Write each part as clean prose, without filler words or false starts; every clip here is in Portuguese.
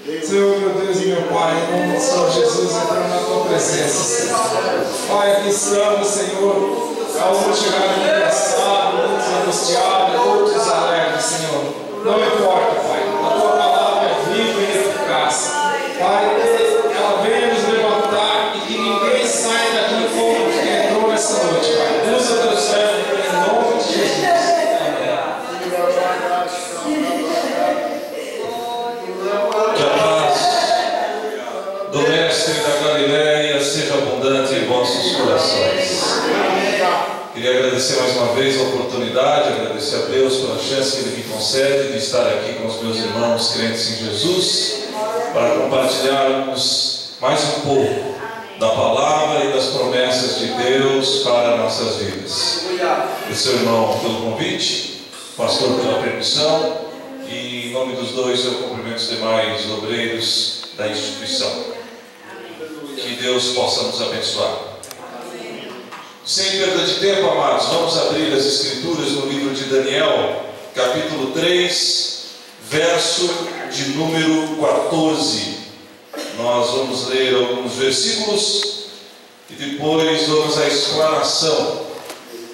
Senhor, meu Deus e meu Pai, em nome do Senhor Jesus, entrando na tua presença. Pai, aqui estamos, Senhor. Alguns chegaram aqui cansados, outros angustiados, outros alegres, Senhor. Não importa, Pai. A tua palavra é viva e eficaz. Pai, ela venha nos levantar e que ninguém saia daqui como que entrou nessa noite, Pai. Deus é teu servo, em nome de Jesus. Que a paz do Mestre da Galileia seja abundante em vossos corações. Queria agradecer mais uma vez a oportunidade, agradecer a Deus pela chance que Ele me concede de estar aqui com os meus irmãos crentes em Jesus, para compartilharmos mais um pouco da palavra e das promessas de Deus para nossas vidas. E seu irmão pelo convite, pastor pela permissão, e em nome dos dois eu cumprimento os demais obreiros da instituição. Que Deus possa nos abençoar. Sem perda de tempo, amados, vamos abrir as Escrituras no livro de Daniel, capítulo 3, verso de número 14. Nós vamos ler alguns versículos e depois vamos à explanação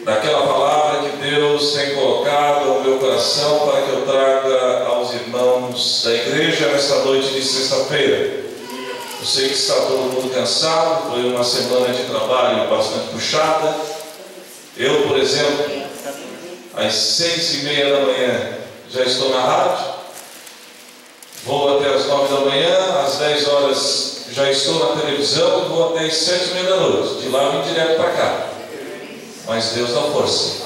daquela palavra que Deus tem colocado ao meu coração para que eu traga aos irmãos da igreja nesta noite de sexta-feira. Eu sei que está todo mundo cansado, foi uma semana de trabalho bastante puxada. Eu, por exemplo, às 6:30 da manhã já estou na rádio, vou até às 9 da manhã, às 10 horas já estou na televisão e vou até às 7:30 da noite. De lá vim direto para cá. Mas Deus dá força.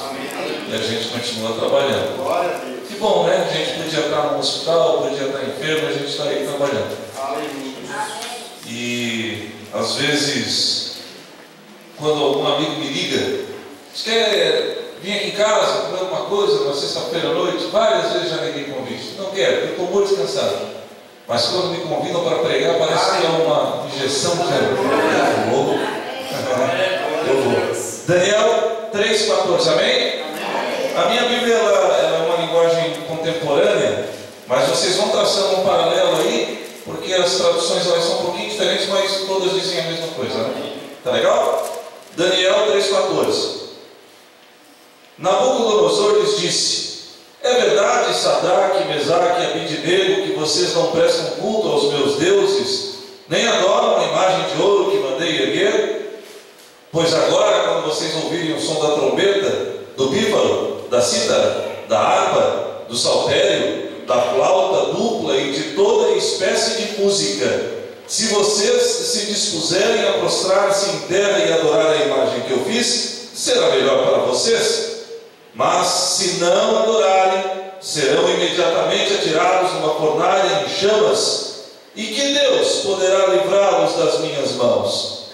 E a gente continua trabalhando. Que bom, né? A gente podia estar no hospital, podia estar enfermo, a gente está aí trabalhando. E às vezes, quando algum amigo me liga, diz que quer vir aqui em casa comer alguma coisa na sexta-feira à noite, várias vezes já neguei convite. Não quero, eu estou muito descansado. Mas quando me convidam para pregar, parece que é uma injeção de eu vou. Eu vou. Daniel 3,14, amém? A minha Bíblia ela é uma linguagem contemporânea, mas vocês vão traçando um paralelo aí, porque as traduções elas são um pouquinho diferentes, mas todas dizem a mesma coisa, né? Tá legal? Daniel 3,14. Nabucodonosor lhes disse: é verdade, Sadraque, Mesaque e Abidnego, que vocês não prestam culto aos meus deuses, nem adoram a imagem de ouro que mandei erguer? Pois agora, quando vocês ouvirem o som da trombeta, do pífaro, da cítara, da harpa, do saltério, da flauta dupla e de toda espécie de música, se vocês se dispuserem a prostrar-se em terra e adorar a imagem que eu fiz, será melhor para vocês. Mas se não adorarem, serão imediatamente atirados numa fornalha em chamas. E que Deus poderá livrá-los das minhas mãos?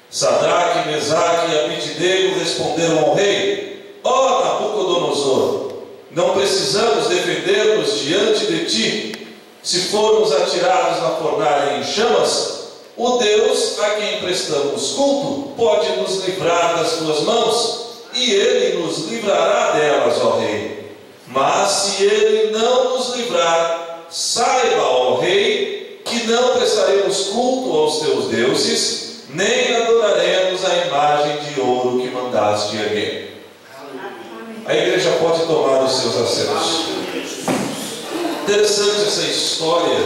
Sadraque, Mesaque e Abidnego responderam ao rei: ó Nabucodonosor, não precisamos defender-nos diante de ti. Se formos atirados na fornalha em chamas, o Deus a quem prestamos culto pode nos livrar das tuas mãos, e Ele nos livrará delas, ó rei. Mas se Ele não nos livrar, saiba, ó rei, que não prestaremos culto aos teus deuses, nem adoraremos a imagem de ouro que mandaste erguer. A igreja pode tomar os seus assentos. Interessante essa história,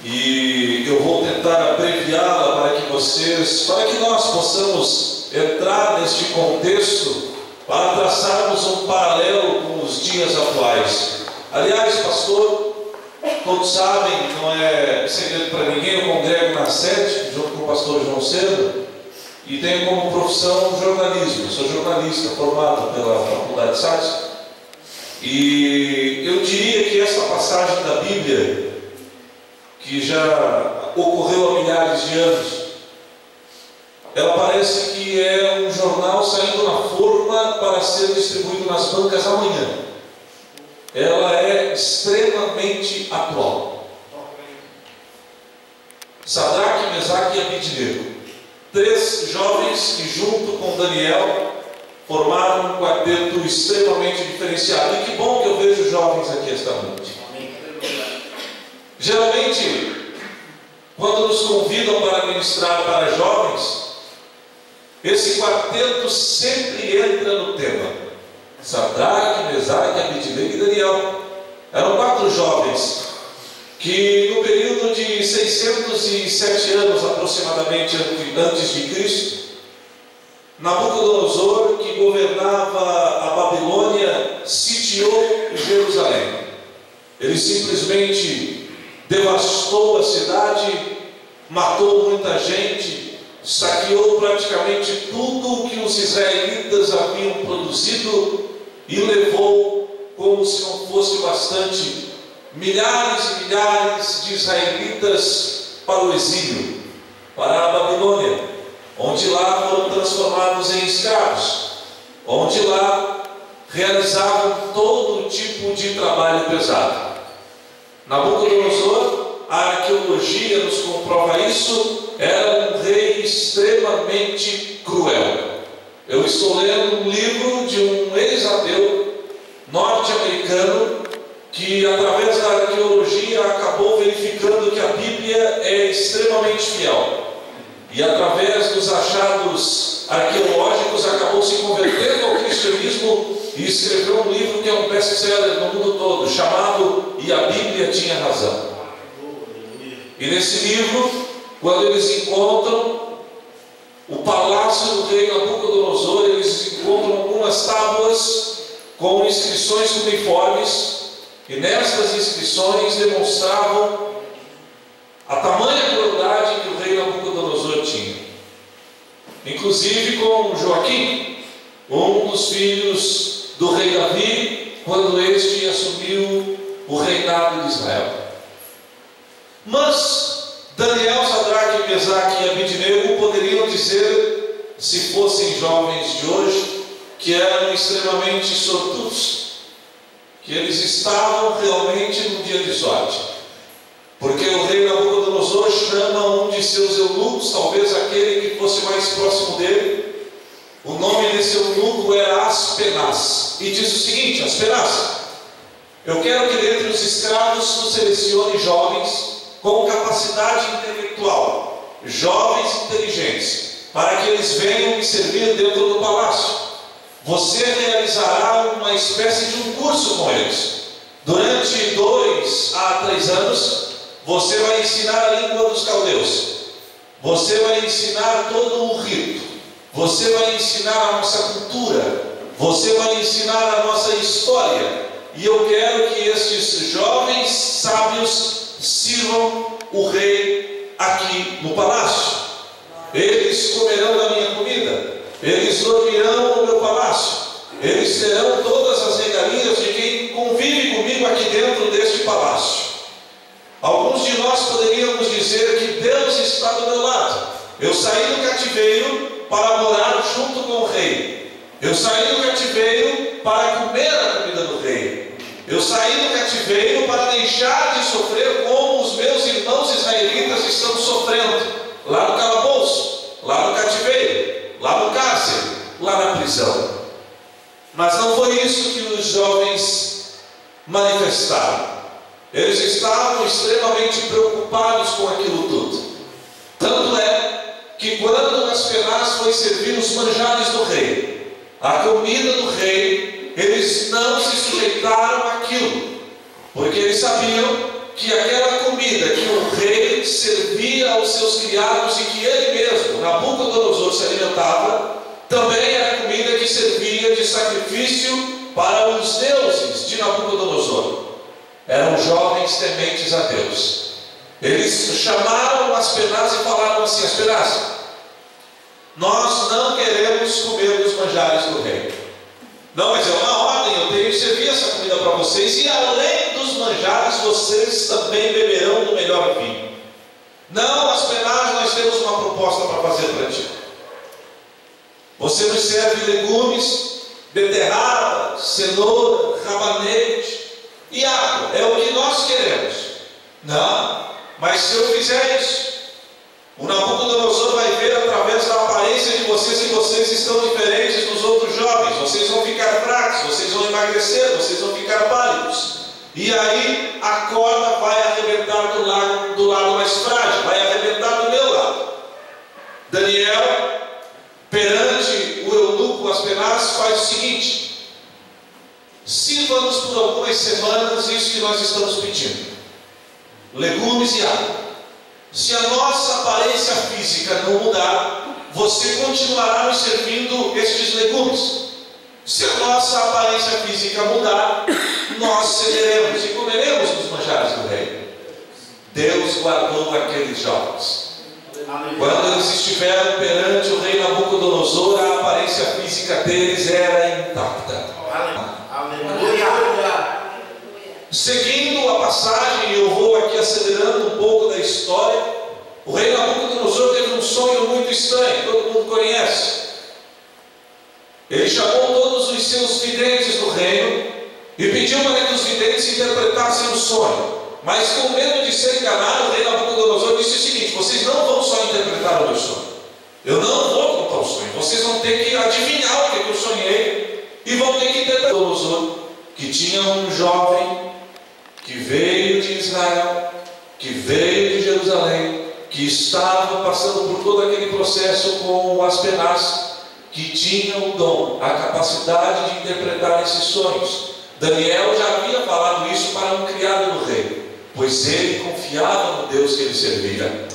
e eu vou tentar abreviá-la para que nós possamos entrar neste contexto, para traçarmos um paralelo com os dias atuais. Aliás, pastor, todos sabem, não é segredo para ninguém, eu congrego na sede, junto com o pastor João Cedo, e tenho como profissão jornalismo. Sou jornalista formado pela Faculdade SATS. E eu diria que essa passagem da Bíblia, que já ocorreu há milhares de anos, ela parece que é um jornal saindo na forma para ser distribuído nas bancas amanhã. Ela é extremamente atual. Sadraque, Mesaque e Abidnego, 3 jovens que, junto com Daniel, formaram um quarteto extremamente diferenciado. E que bom que eu vejo jovens aqui esta noite. Geralmente, quando nos convidam para ministrar para jovens, esse quarteto sempre entra no tema. Sadraque, Mesaque, Abidinegue e Daniel. Eram 4 jovens que no período de 607 anos aproximadamente antes de Cristo, Nabucodonosor, que governava a Babilônia, sitiou Jerusalém. Ele simplesmente devastou a cidade, matou muita gente, saqueou praticamente tudo o que os israelitas haviam produzido e levou, como se não fosse bastante, milhares e milhares de israelitas para o exílio, para a Babilônia, onde lá foram transformados em escravos, onde lá realizavam todo tipo de trabalho pesado. Nabucodonosor, a arqueologia nos comprova isso, era um rei extremamente cruel. Eu estou lendo um livro de um ex-ateu norte-americano que, através da arqueologia, acabou verificando que a Bíblia é extremamente fiel. E, através dos achados arqueológicos, acabou se convertendo ao cristianismo e escreveu um livro que é um best-seller no mundo todo, chamado E a Bíblia Tinha Razão. E nesse livro, quando eles encontram o palácio do rei Nabucodonosor, eles encontram algumas tábuas com inscrições cuneiformes, e nestas inscrições demonstravam a tamanha crueldade que o rei Nabucodonosor tinha. Inclusive com Joaquim, um dos filhos do rei Davi, quando este assumiu o reinado de Israel. Mas Daniel, Sadraque, Mesaque e Abidinego poderiam dizer, se fossem jovens de hoje, que eram extremamente sortudos, que eles estavam realmente num dia de sorte, porque o rei Nabucodonosor chama um de seus eunucos, talvez aquele que fosse mais próximo dele. O nome desse eunuco era Aspenaz, e diz o seguinte: Aspenaz, eu quero que dentre os escravos tu selecione jovens com capacidade intelectual, jovens inteligentes, para que eles venham me servir dentro do palácio. Você realizará uma espécie de um curso com eles. Durante 2 a 3 anos, você vai ensinar a língua dos caldeus. Você vai ensinar todo o rito. Você vai ensinar a nossa cultura. Você vai ensinar a nossa história. E eu quero que estes jovens sábios sirvam o rei aqui no palácio. Eles comerão da minha comida. Eles dormirão no meu palácio. Eles terão todas as regalias de quem convive comigo aqui dentro deste palácio. Alguns de nós poderíamos dizer que Deus está do meu lado. Eu saí do cativeiro para morar junto com o rei. Eu saí do cativeiro para comer a comida do rei. Eu saí do cativeiro para deixar de sofrer como os meus irmãos israelitas estão sofrendo, lá no calabouço, lá no cativeiro, lá no cárcere, lá na prisão. Mas não foi isso que os jovens manifestaram. Eles estavam extremamente preocupados com aquilo tudo. Tanto é que quando Aspenaz foi servir os manjares do rei, a comida do rei, eles não se sujeitaram àquilo, porque eles sabiam que aquela comida que o rei servia aos seus criados e que ele mesmo, Nabucodonosor, se alimentava, também era comida que servia de sacrifício para os deuses de Nabucodonosor. Eram jovens tementes a Deus. Eles chamaram Aspenaz e falaram assim: Aspenaz, nós não queremos comer dos manjares do rei. Não, mas é uma ordem, eu tenho que servir essa comida para vocês, e além dos manjares, vocês também beberão do melhor vinho. Não, Aspenaz, nós temos uma proposta para fazer para ti. Você nos serve legumes, beterraba, cenoura, rabanete e água. É o que nós queremos. Não, mas se eu fizer isso, o Nabucodonosor vai ver através da aparência de vocês que vocês estão diferentes dos outros jovens. Vocês vão ficar fracos, vocês vão emagrecer, vocês vão ficar pálidos. E aí a corda vai arrebentar do lado mais frágil, vai arrebentar do meu lado. Daniel, perante o eunuco Aspenaz, faz o seguinte: sirva-nos por algumas semanas isso que nós estamos pedindo: legumes e água. Se a nossa aparência física não mudar, você continuará nos servindo estes legumes. Se a nossa aparência física mudar, nós cederemos e comeremos dos manjares do rei. Deus guardou aqueles jovens. Quando eles estiveram perante o rei Nabucodonosor, a aparência física deles era intacta. Aleluia. Seguindo a passagem, eu vou aqui acelerando um pouco da história. O rei Nabucodonosor teve um sonho muito estranho, todo mundo conhece. Ele chamou todos os seus videntes do reino e pediu para que os videntes interpretassem o sonho. Mas com medo de ser enganado, o rei Nabucodonosor disse o seguinte: vocês não vão só interpretar o meu sonho, eu não vou contar o sonho, vocês vão ter que adivinhar o que eu sonhei e vão ter que interpretar. Nabucodonosor, que tinha um jovem que veio de Israel, que veio de Jerusalém, que estava passando por todo aquele processo com o Aspenaz, que tinha o dom, a capacidade de interpretar esses sonhos. Daniel já havia falado isso para um criado do rei, pois ele confiava no Deus que ele servia.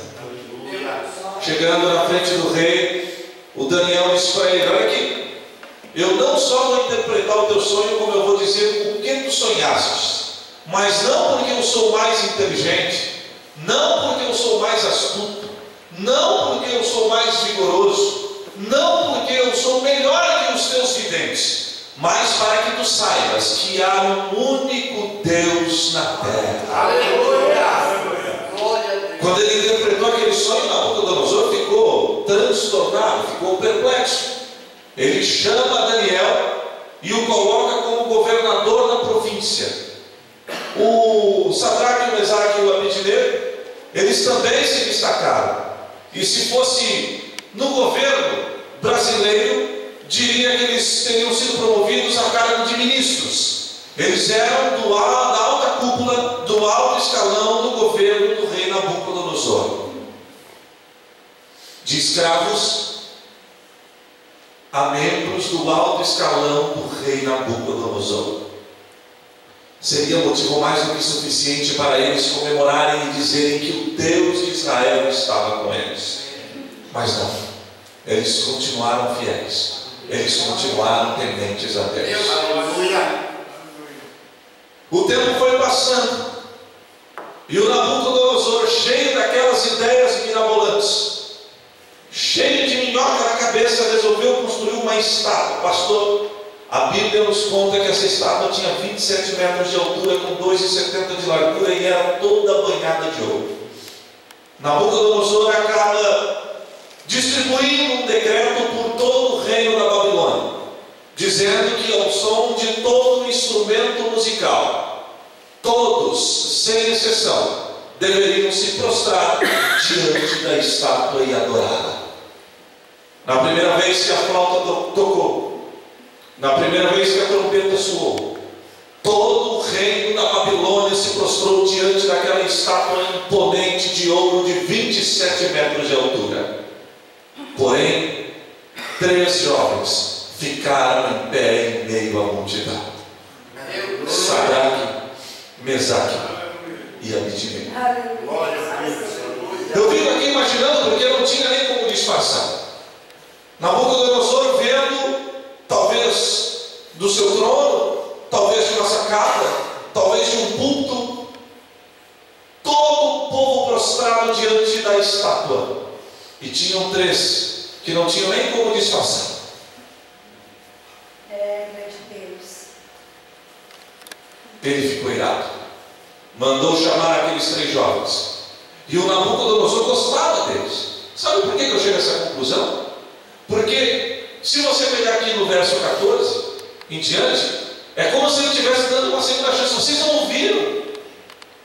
Chegando na frente do rei, o Daniel disse para ele: olha aqui, eu não só vou interpretar o teu sonho, como eu vou dizer o que tu sonhastes, mas não porque eu sou mais inteligente, não porque eu sou mais astuto, não porque eu sou mais vigoroso, não porque eu sou melhor que os teus videntes, mas para que tu saibas que há um único Deus na terra. Aleluia. Quando ele interpretou aquele sonho, Nabucodonosor ficou transtornado, ficou perplexo. Ele chama Daniel e o coloca como governador da província. O Sadraque, o Mesaque e o Abednego, eles também se destacaram. E se fosse no governo brasileiro, diria que eles teriam sido promovidos a cargo de ministros. Eles eram da alta cúpula, do alto escalão do governo do rei Nabucodonosor. De escravos a membros do alto escalão do rei Nabucodonosor. Seria motivo mais do que suficiente para eles comemorarem e dizerem que o Deus de Israel estava com eles. Mas não, eles continuaram fiéis, eles continuaram tementes a Deus. O tempo foi passando e o Nabucodonosor, cheio daquelas ideias mirabolantes, cheio de minhoca na cabeça, resolveu construir uma estátua. Pastor, a Bíblia nos conta que essa estátua tinha 27 metros de altura, com 2,70 de largura e era toda banhada de ouro. Nabucodonosor acaba distribuindo um decreto por todo o reino da Babilônia, dizendo que ao som de todo instrumento musical, todos, sem exceção, deveriam se prostrar diante da estátua e adorá-la. Na primeira vez que a flauta tocou, na primeira vez que a trombeta soou, todo o reino da Babilônia se prostrou diante daquela estátua imponente de ouro de 27 metros de altura. Porém, 3 jovens ficaram em pé em meio à multidão: Sadraque, Mesaque e Abednego. Eu fico aqui imaginando, porque não tinha nem como disfarçar. Nabucodonosor vendo, talvez do seu trono, talvez de uma sacada, talvez de um púlpito, todo o povo prostrado diante da estátua. E tinham 3 que não tinham nem como disfarçar. Ele ficou irado, mandou chamar aqueles 3 jovens, e o Nabucodonosor gostava deles. Sabe por que eu chego a essa conclusão? Porque se você pegar aqui no verso 14 em diante, é como se ele estivesse dando uma segunda chance. Vocês não ouviram?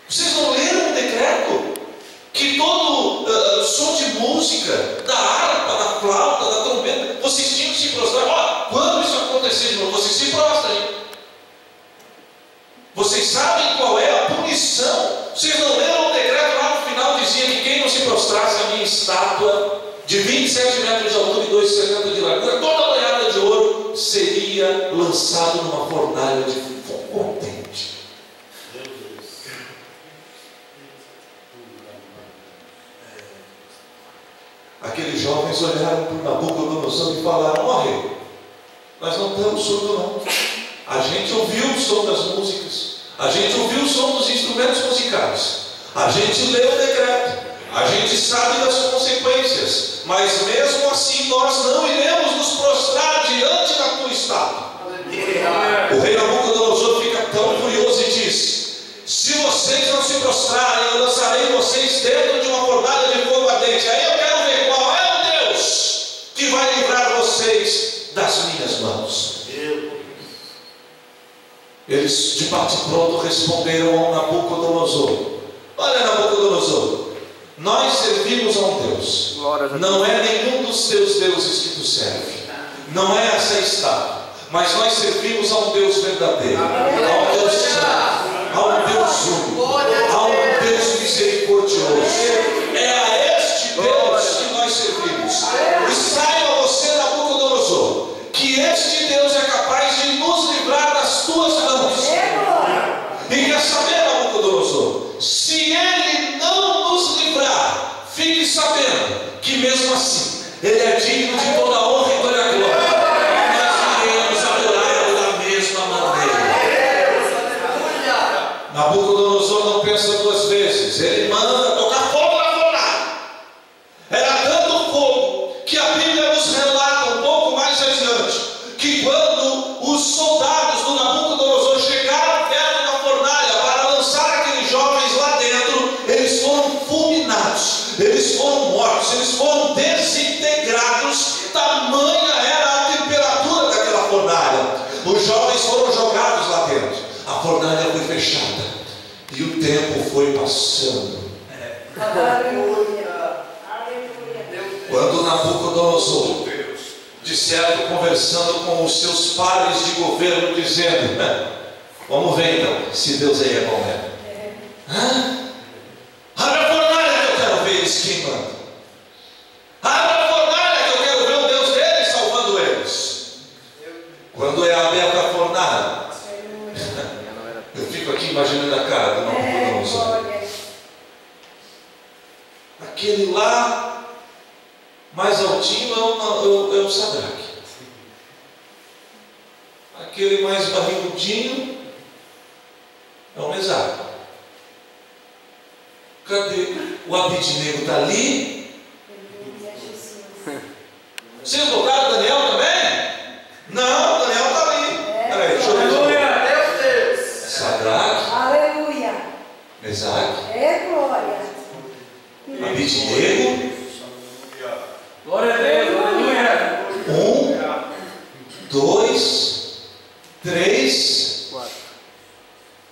Vocês não leram o decreto? Que todo som de música, da harpa, da flauta, da trombeta, vocês tinham que se prostrar. Quando isso acontecer de novo, vocês se prostrem. Vocês sabem qual estátua de 27 metros de altura e 2,70 de largura, toda banhada de ouro, seria lançado numa fornalha de fogo ardente. Aqueles jovens olharam para Nabucodonosor e falaram: ó rei, nós não estamos surdos não. A gente ouviu o som das músicas, a gente ouviu o som dos instrumentos musicais, a gente leu o decreto, a gente sabe das consequências, mas mesmo assim nós não iremos nos prostrar diante da tua estátua. O rei Nabucodonosor fica tão furioso e diz: se vocês não se prostrarem, eu lançarei vocês dentro de uma fornalha de fogo ardente. Aí eu quero ver qual é o Deus que vai livrar vocês das minhas mãos. Eles de bate pronto responderam ao Nabucodonosor: olha, Nabucodonosor, nós servimos a um Deus, não é nenhum dos teus deuses que tu serve, não é essa estátua, mas nós servimos a um Deus verdadeiro, a um Deus santo, a um Deus único, a um Deus misericordioso. É a este Deus que nós servimos. E saiba você, Nabucodonosor, que este Deus é capaz de nos livrar das tuas mãos. E quer saber, Nabucodonosor, se ele não nos livrar, fique sabendo que mesmo assim ele é digno de toda a honra e toda a glória. Nós iremos adorá-lo da mesma maneira. Nabucodonosor não pensa duas vezes, ele manda tocar fogo na fornalha. Era tanto fogo que a Bíblia nos relata um pouco mais adiante que quando os soldados do Nabucodonosor chegaram perto da fornalha para lançar aqueles jovens lá dentro, eles foram fulminados, eles foram mortos, eles foram desintegrados. Tamanha era a temperatura daquela fornalha. Os jovens foram jogados lá dentro, a fornalha foi fechada e o tempo foi passando. Quando Nabucodonosor, de certo, conversando com os seus pares de governo, dizendo: vamos ver então se Deus aí é bom mesmo. Abre a fornalha que eu quero ver eles queimando. Abre a fornalha que eu quero ver o Deus deles salvando eles. Quando é aberta a fornalha, eu fico aqui imaginando a cara do Nabucodonosor. Aquele lá mais altinho é o Sadraque. Aquele mais barrigudinho é o Mesaque. Cadê? O Abidnego está ali. Vocês colocaram Daniel também? Não, Daniel está ali. Peraí, deixa eu ver. Sadraque. Aleluia. Mesaque. É glória. Abidnego. Glória a Deus, aleluia. 1, 2, 3, 4.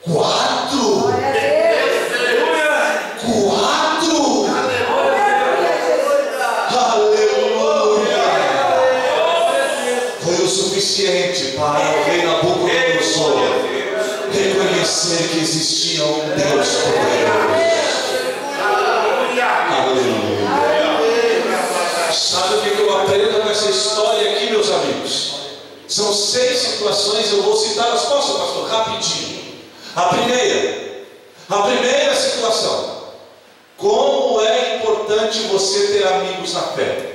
Glória a Deus. 4. Aleluia. Foi o suficiente para o rei Nabucodonosor reconhecer que existia um Deus poderoso. Aleluia. Sabe o que eu aprendo com essa história aqui, meus amigos? São 6 situações, eu vou citá-las. Posso, pastor? Rapidinho. A primeira situação: como é importante você ter amigos na fé.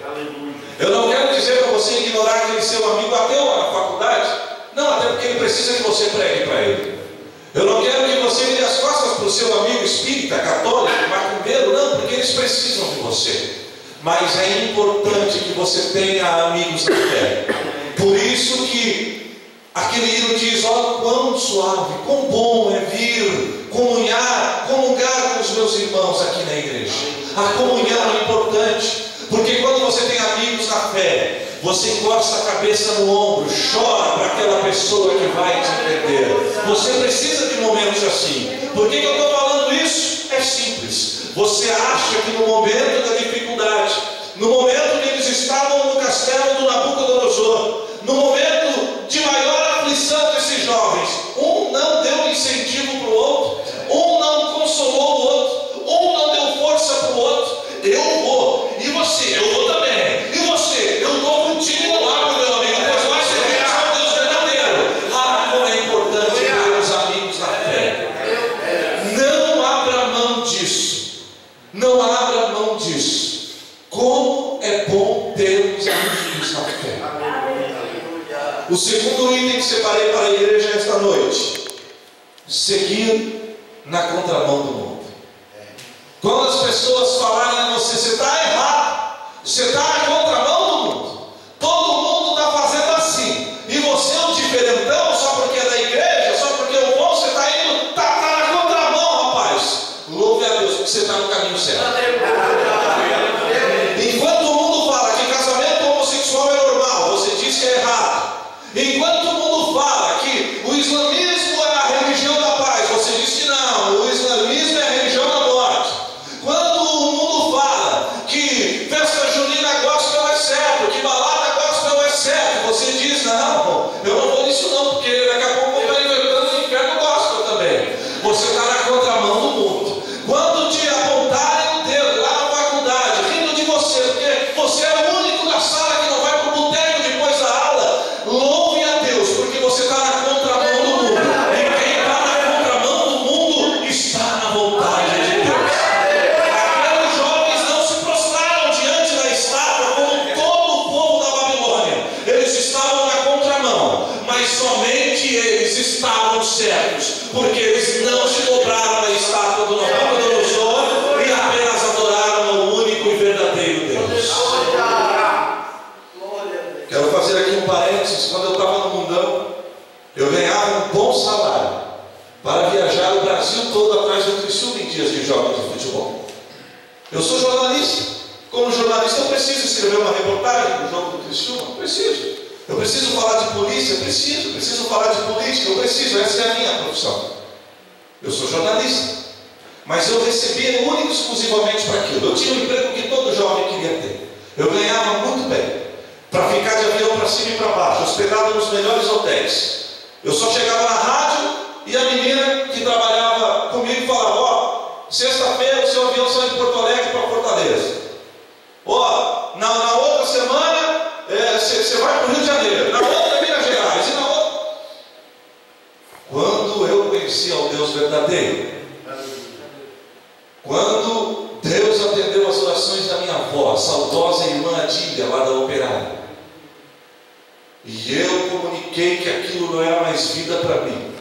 Eu não quero dizer para você ignorar aquele seu amigo ateu lá na faculdade. Não, até porque ele precisa que você pregue para ele. Eu não quero que você vire as costas para o seu amigo espírita, católico, macumbeiro. Não, porque eles precisam de você. Mas é importante que você tenha amigos na fé. Por isso que aquele hino diz: ó, quão suave, quão bom é vir comungar com os meus irmãos aqui na igreja. A comunhão é importante, porque quando você tem amigos na fé, você encosta a cabeça no ombro, chora para aquela pessoa que vai te entender. Você precisa de momentos assim. Por que eu estou falando isso? É simples. Você acha que no momento da dificuldade, no momento que eles estavam no castelo do Nabucodonosor, no momento de maior aflição desses jovens, um não deu incentivo para o outro, um não consolou o outro, um não deu força para o outro. Eu vou, Não abra mão disso. Como é bom termos amigos na fé. O segundo item que separei para a igreja esta noite: seguir na contramão do mundo. Quando as pessoas falarem a você, você está errado, você está na contramão do mundo, todo mundo está fazendo assim, e você é um diferentão só porque é da igreja, só porque é o bom, você está indo, está na contramão, rapaz. Louve a Deus, porque você está no caminho certo. Enquanto o mundo fala que casamento homossexual é normal, você diz que é errado. Enquanto o mundo fala que o islamismo é a religião da paz, você diz que não, o islamismo é a religião da morte. Quando o mundo fala que festa junina gospel é certo, que balada gospel é certo, você diz, não, eu não vou nisso não, porque daqui a pouco eu estou inventando o inferno gospel também. Você está na contramão do mundo. Quando te apontarem o dedo lá na faculdade, rindo de você, porque você é o único da sala que não vai para o boteco depois da aula, louve a Deus, porque você está na contramão do mundo. E quem está na contramão do mundo está na vontade de Deus. Aqueles jovens não se prostraram diante da estátua como todo o povo da Babilônia. Eles estavam na contramão, mas somente eles estavam certos, porque eles não se dobraram na estátua do Nabucodonosor e apenas adoraram ao único e verdadeiro Deus. Quero fazer aqui um parênteses. Quando eu estava no mundão, eu ganhava um bom salário para viajar o Brasil todo atrás do Criciúma em dias de jogos de futebol. Eu sou jornalista. Como jornalista, eu preciso escrever uma reportagem do jogo do Criciúma. Preciso. Eu preciso falar de polícia. Preciso falar de política. Eu preciso. Essa é a minha profissão. Eu sou jornalista. Mas eu recebia único e exclusivamente para aquilo. Eu tinha um emprego que todo jovem queria ter. Eu ganhava muito bem, para ficar de avião para cima e para baixo, hospedado nos melhores hotéis. Eu só chegava na rádio e a menina que trabalhava comigo falava: ó, sexta-feira o seu avião sai de Porto Alegre para Fortaleza. Ó, na outra semana você vai para o Rio de Janeiro, na outra Minas Gerais, e na outra. Quando eu conheci ao Deus verdadeiro, quando Deus atendeu as orações da minha avó, a saudosa irmã Adília, lá da Operária, e eu comuniquei que aquilo não era mais vida para mim,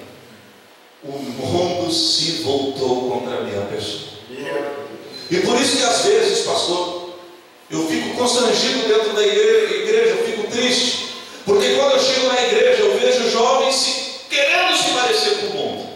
o mundo se voltou contra a minha pessoa. E por isso que às vezes, pastor, eu fico constrangido dentro da igreja, eu fico triste, porque quando eu chego na igreja eu vejo jovens querendo se parecer com o mundo.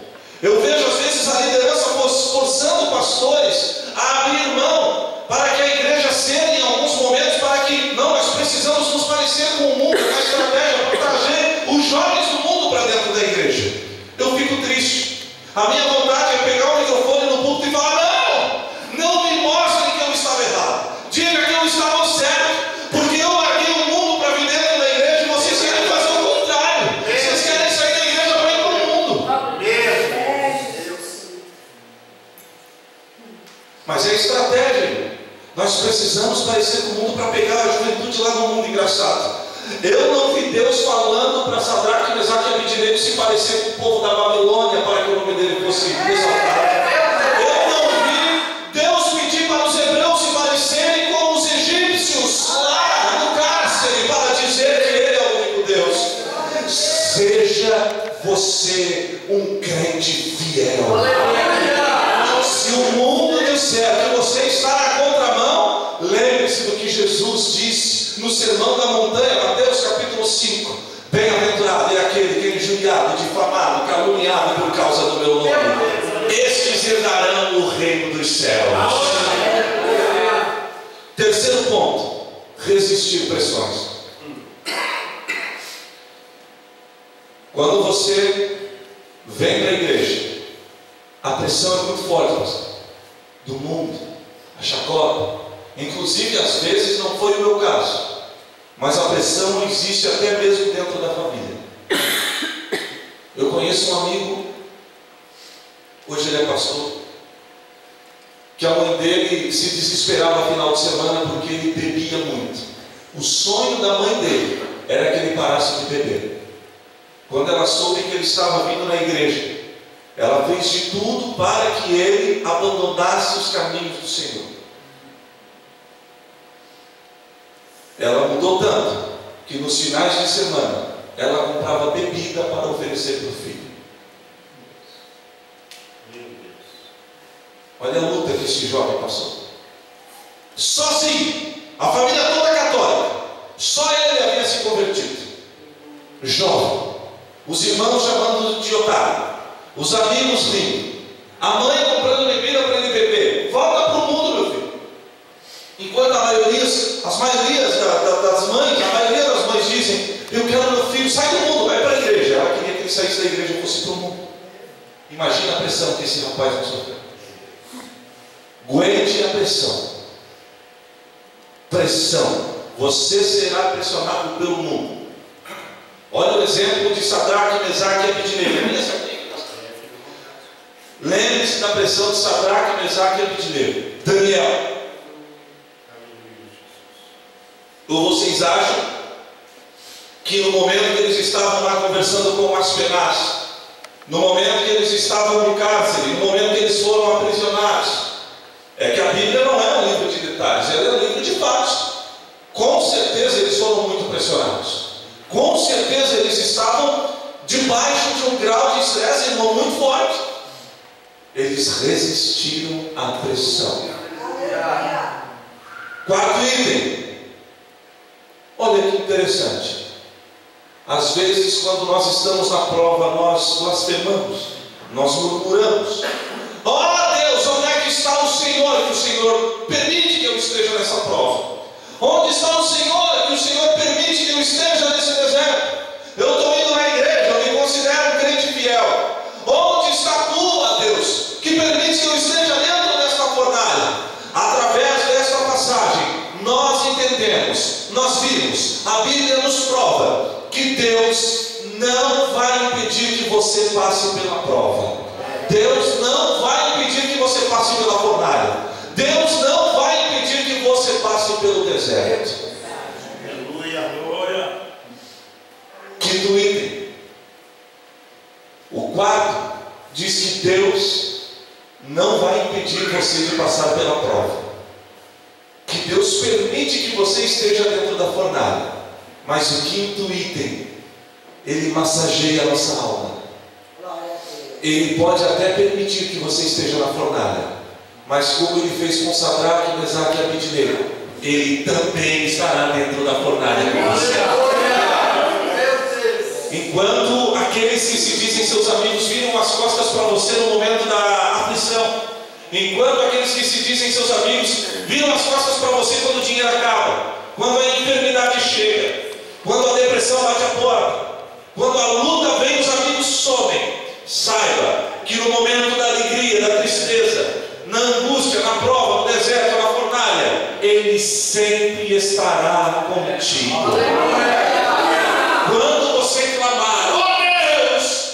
Eu vejo às vezes a liderança forçando pastores a abrir mão para que a igreja ceda em alguns momentos, para que não, nós precisamos nos parecer com o mundo, uma estratégia para trazer os jovens do mundo para dentro da igreja. Eu fico triste. A minha vontade é pegar o microfone no púlpito e falar: não me mostrem que eu estava errado, diga que eu estava certo, porque eu larguei o mundo para vir dentro da igreja e vocês querem fazer o contrário. Vocês querem sair da igreja para ir para o mundo. Mas é estratégia. Nós precisamos parecer com o mundo para pegar a juventude lá no mundo. Engraçado, eu não vi Deus falando para Sadraque, Mesaque e Abednego se parecer com o povo da Babilônia para que o nome dele fosse exaltado. Eu não vi Deus pedir para os hebreus se parecerem com os egípcios lá no cárcere para dizer que ele é o único Deus. Seja você um crente fiel. Se o mundo disser que você está na contramão, lembre-se do que Jesus disse no Sermão da Montanha, Mateus capítulo 5. Bem-aventurado é aquele que é injuriado, difamado, caluniado por causa do meu nome. Estes herdarão o reino dos céus. Terceiro ponto: resistir pressões. Quando você vem para a igreja, a pressão é muito forte, pastor, do mundo, a chacota. Inclusive, às vezes não foi o meu caso, mas a pressão existe até mesmo dentro da família. Eu conheço um amigo, hoje ele é pastor, que a mãe dele se desesperava no final de semana porque ele bebia muito. O sonho da mãe dele era que ele parasse de beber. Quando ela soube que ele estava vindo na igreja, Ela fez de tudo para que ele abandonasse os caminhos do Senhor. Ela mudou tanto que nos finais de semana ela comprava bebida para oferecer para o filho. Olha a luta que esse jovem passou. Sozinho, a família toda católica, só ele havia se convertido. Jovem, os irmãos chamando de otário, os amigos rindo, a mãe comprando bebida para ele beber. Volta para o mundo, meu filho. Enquanto as maiorias das mães, a maioria das mães dizem: eu quero meu filho, sai do mundo, vai para a igreja. Ela queria que ele saísse da igreja e fosse para o mundo. Imagina a pressão que esse rapaz não sofreu. Aguente a pressão. Pressão. Você será pressionado pelo mundo. Olha o exemplo de Sadraque, Mesaque e Abednego. Lembre-se da pressão de Sadraque, Mesaque e Abednego. Daniel. Ou vocês acham que no momento que eles estavam lá conversando com Aspenaz, no momento que eles estavam no cárcere, no momento que eles foram aprisionados, é que a Bíblia não é um livro de detalhes, ela é um livro de fatos. Com certeza eles foram muito pressionados. Com certeza eles estavam debaixo de um grau de estresse, irmão, muito forte. Eles resistiram à pressão. Quarto item. Olha que interessante. Às vezes, quando nós estamos na prova, nós blasfemamos, nós murmuramos. Oh Deus, onde é que está o Senhor? Que o Senhor permite que eu esteja nessa prova. Onde está o Senhor? Que o Senhor permite que eu esteja nesse deserto. Eu estou indo na igreja, eu me considero um crente fiel. Onde está tu, ó Deus, que permite que eu esteja dentro desta fornalha? Através desta passagem, nós entendemos, nós vimos, a Bíblia nos prova que Deus não vai impedir que você passe pela prova. Deus não vai impedir que você passe pela fornalha. Deus não vai impedir que você passe pelo deserto. Aleluia. Quinto item. O quarto diz que Deus não vai impedir você de passar pela prova. Que Deus permite que você esteja dentro da fornalha. Mas o quinto item, Ele massageia a nossa alma. Ele pode até permitir que você esteja na fornalha, mas como Ele fez com Sadraque, Mesaque e Abednego, Ele também estará dentro da fornalha com você. Enquanto aqueles que se dizem seus amigos viram as costas para você no momento da aflição, enquanto aqueles que se dizem seus amigos viram as costas para você quando o dinheiro acaba, quando a enfermidade chega, quando a depressão bate a porta, quando a luta vem, os amigos somem. Saiba que no momento da alegria, da tristeza, na angústia, na prova, no deserto, na fornalha, Ele sempre estará contigo. Quando você clamar: oh Deus,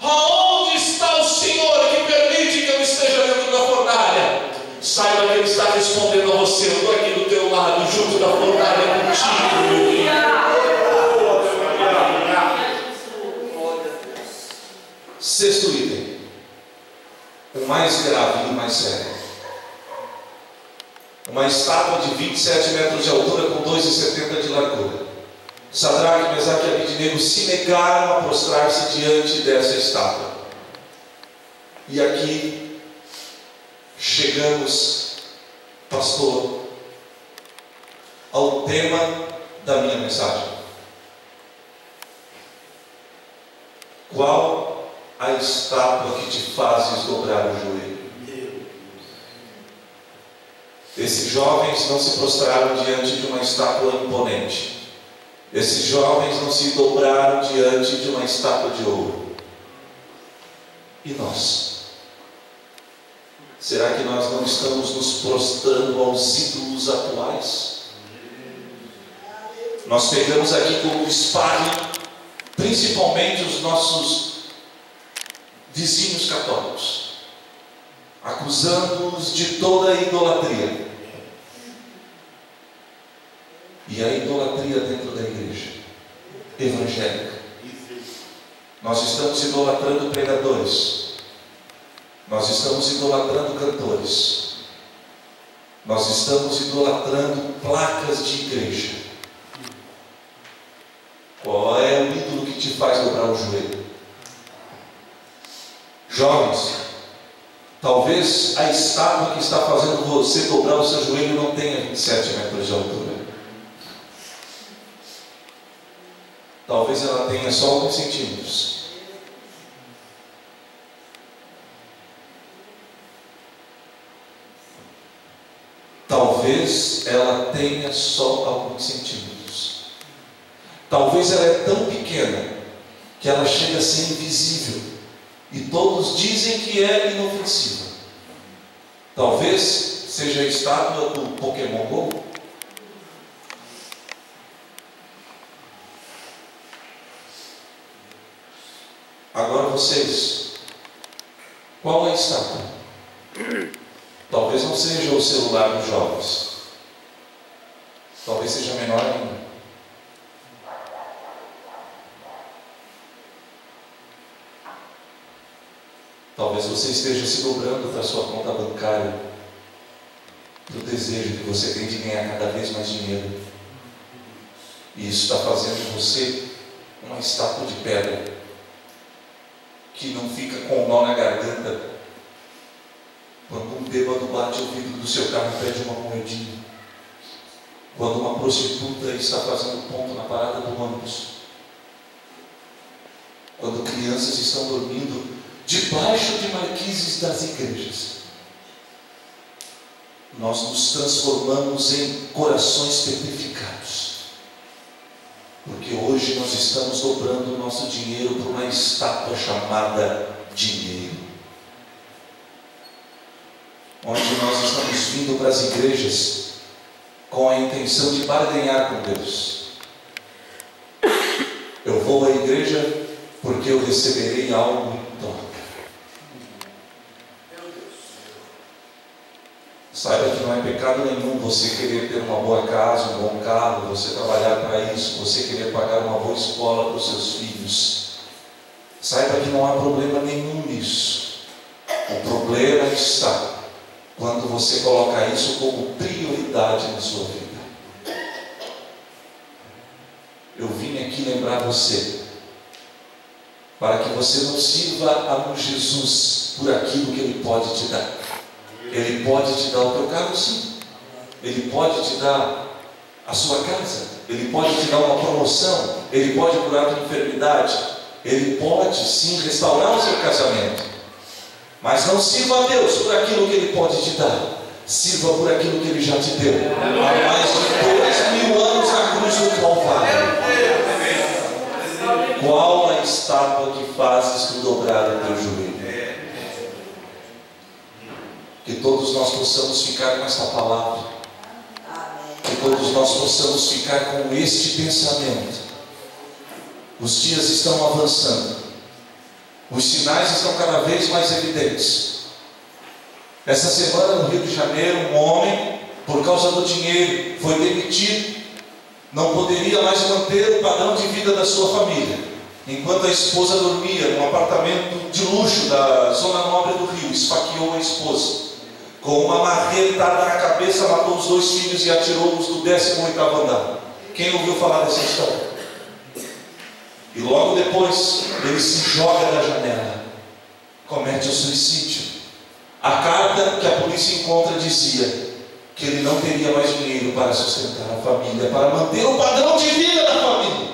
aonde está o Senhor que permite que eu esteja dentro da fornalha? Saiba que Ele está respondendo a você: eu estou aqui do teu lado, junto da fornalha contigo. Sexto item, o mais grave e o mais sério. Uma estátua de 27 metros de altura com 2,70 de largura. Sadraque, Mesaque e Abednego se negaram a prostrar-se diante dessa estátua. E aqui chegamos, pastor, ao tema da minha mensagem. Qual a estátua que te fazes dobrar o joelho? Esses jovens não se prostraram diante de uma estátua imponente. Esses jovens não se dobraram diante de uma estátua de ouro. E nós? Será que nós não estamos nos prostrando aos ídolos atuais? Nós pegamos aqui como sparring, principalmente os nossos vizinhos católicos, acusando-os de toda a idolatria. E a idolatria dentro da igreja evangélica. Nós estamos idolatrando pregadores, Nós estamos idolatrando cantores. Nós estamos idolatrando placas de igreja. Qual é o ídolo que te faz dobrar o joelho? Jovens, talvez a estátua que está fazendo você dobrar o seu joelho não tenha 27 metros de altura. Talvez ela tenha só alguns centímetros. Talvez ela tenha só alguns centímetros. Talvez ela é tão pequena que ela chega a ser invisível e todos dizem que é inofensiva. Talvez seja a estátua do Pokémon Go. Agora vocês, qual é a estátua? Talvez não seja o celular dos jovens. Talvez seja menor ainda. Talvez você esteja se dobrando para a sua conta bancária, para o desejo que você tem de ganhar cada vez mais dinheiro. E isso está fazendo de você uma estátua de pedra, que não fica com o nó na garganta quando um bêbado bate o vidro do seu carro e pede uma moedinha, quando uma prostituta está fazendo ponto na parada do ônibus, quando crianças estão dormindo debaixo de marquises das igrejas. Nós nos transformamos em corações petrificados, porque hoje nós estamos dobrando o nosso dinheiro para uma estátua chamada dinheiro, onde nós estamos vindo para as igrejas com a intenção de barganhar com Deus. Eu vou à igreja porque eu receberei algo em troca. Saiba que não é pecado nenhum você querer ter uma boa casa, um bom carro, você trabalhar para isso, você querer pagar uma boa escola para os seus filhos. Saiba que não há problema nenhum nisso. O problema está quando você coloca isso como prioridade na sua vida. Eu vim aqui lembrar você, para que você não sirva a um Jesus por aquilo que Ele pode te dar. Ele pode te dar o teu carro, sim. Ele pode te dar a sua casa. Ele pode te dar uma promoção. Ele pode curar a tua enfermidade. Ele pode, sim, restaurar o seu casamento. Mas não sirva a Deus por aquilo que Ele pode te dar. Sirva por aquilo que Ele já te deu. Há mais de 2000 anos na cruz do Calvário. Qual a estátua que fazes tu dobrar o teu joelho? Que todos nós possamos ficar com esta palavra. Que todos nós possamos ficar com este pensamento. Os dias estão avançando. Os sinais estão cada vez mais evidentes. Essa semana no Rio de Janeiro, um homem, por causa do dinheiro, foi demitido. Não poderia mais manter o padrão de vida da sua família, enquanto a esposa dormia num apartamento de luxo da zona nobre do Rio. Esfaqueou a esposa com uma marretada na cabeça, matou os 2 filhos e atirou-os do 18º andar. Quem ouviu falar dessa história? E logo depois ele se joga da janela, comete o suicídio. A carta que a polícia encontra dizia que ele não teria mais dinheiro para sustentar a família, para manter o padrão de vida da família.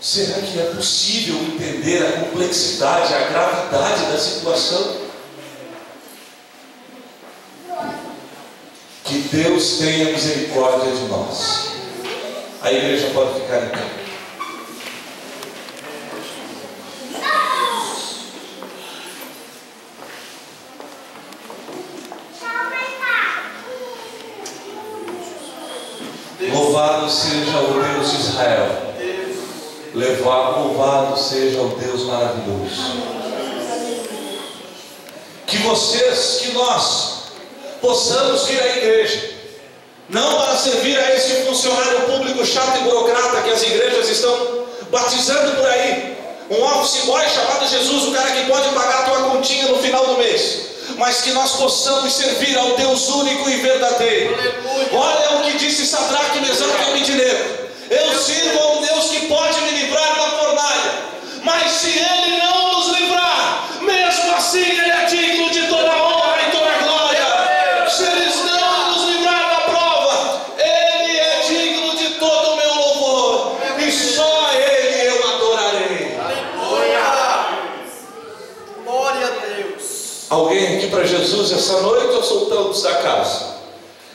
Será que é possível entender a complexidade, a gravidade da situação? Que Deus tenha misericórdia de nós. A igreja pode ficar em pé. Louvado seja o Deus de Israel. Louvado seja o Deus maravilhoso. Que nós possamos vir à igreja, não para servir a este funcionário público chato e burocrata que as igrejas estão batizando por aí, um office boy chamado Jesus, o cara que pode pagar a tua continha no final do mês, mas que nós possamos servir ao Deus único e verdadeiro. Olha o que disse Sadraque, Mesaque e Abednego: eu sirvo a um Deus que pode me livrar da fornalha, mas se Ele não nos livrar, mesmo assim Ele é digno de toda honra e toda glória. Se Ele não nos livrar da prova, Ele é digno de todo o meu louvor, e só a Ele eu adorarei. Glória a Deus. Alguém aqui para Jesus essa noite ou soltamos da casa?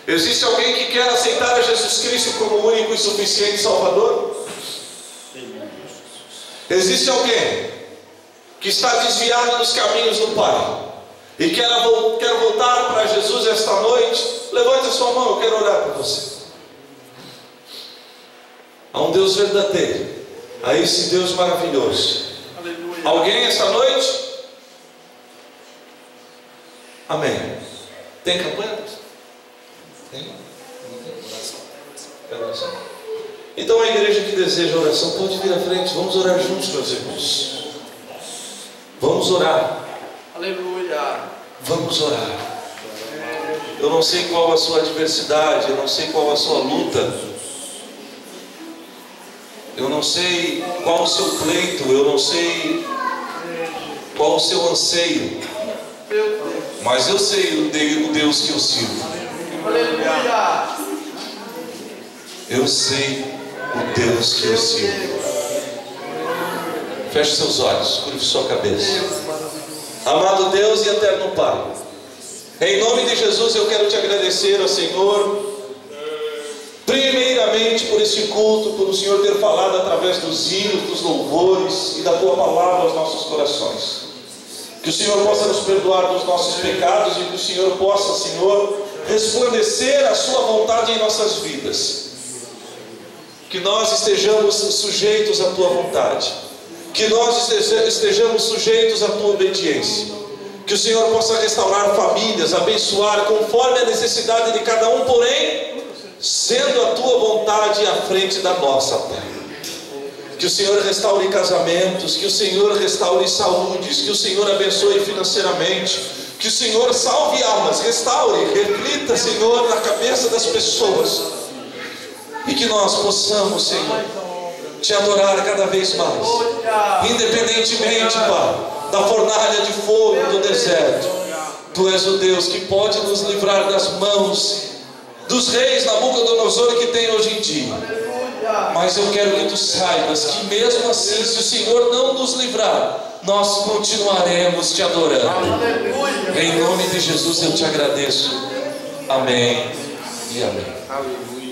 Existe alguém que quer aceitar a Jesus Cristo como o único e suficiente Salvador? Existe alguém que está desviado dos caminhos do Pai e quer voltar para Jesus esta noite? Levante a sua mão, eu quero orar por você. Há um Deus verdadeiro, a esse Deus maravilhoso. Aleluia. Alguém esta noite? Amém. Tem campanha? Tem? Quer oração? Então a igreja que deseja oração pode vir à frente. Vamos orar juntos, meus irmãos. Vamos orar. Aleluia. Vamos orar. Eu não sei qual a sua adversidade, eu não sei qual a sua luta, eu não sei qual o seu pleito, eu não sei qual o seu anseio, mas eu sei o Deus que eu sirvo. Aleluia. Eu sei o Deus que eu sirvo. Feche seus olhos, curve sua cabeça. Amado Deus e eterno Pai, em nome de Jesus eu quero te agradecer, ó Senhor, primeiramente por este culto, por o Senhor ter falado através dos hinos, dos louvores e da tua palavra aos nossos corações. Que o Senhor possa nos perdoar dos nossos pecados e que o Senhor possa, Senhor, resplandecer a sua vontade em nossas vidas. Que nós estejamos sujeitos à tua vontade, que nós estejamos sujeitos à tua obediência. Que o Senhor possa restaurar famílias, abençoar conforme a necessidade de cada um, porém sendo a tua vontade à frente da nossa, Pai. Que o Senhor restaure casamentos, que o Senhor restaure saúdes, que o Senhor abençoe financeiramente, que o Senhor salve almas, restaure, reflita, Senhor, na cabeça das pessoas, e que nós possamos, Senhor, te adorar cada vez mais, independentemente, Pai, da fornalha de fogo do deserto. Tu és o Deus que pode nos livrar das mãos dos reis Nabucodonosor que tem hoje em dia. Mas eu quero que tu saibas que mesmo assim, se o Senhor não nos livrar, nós continuaremos te adorando. Em nome de Jesus eu te agradeço. Amém e amém. Aleluia.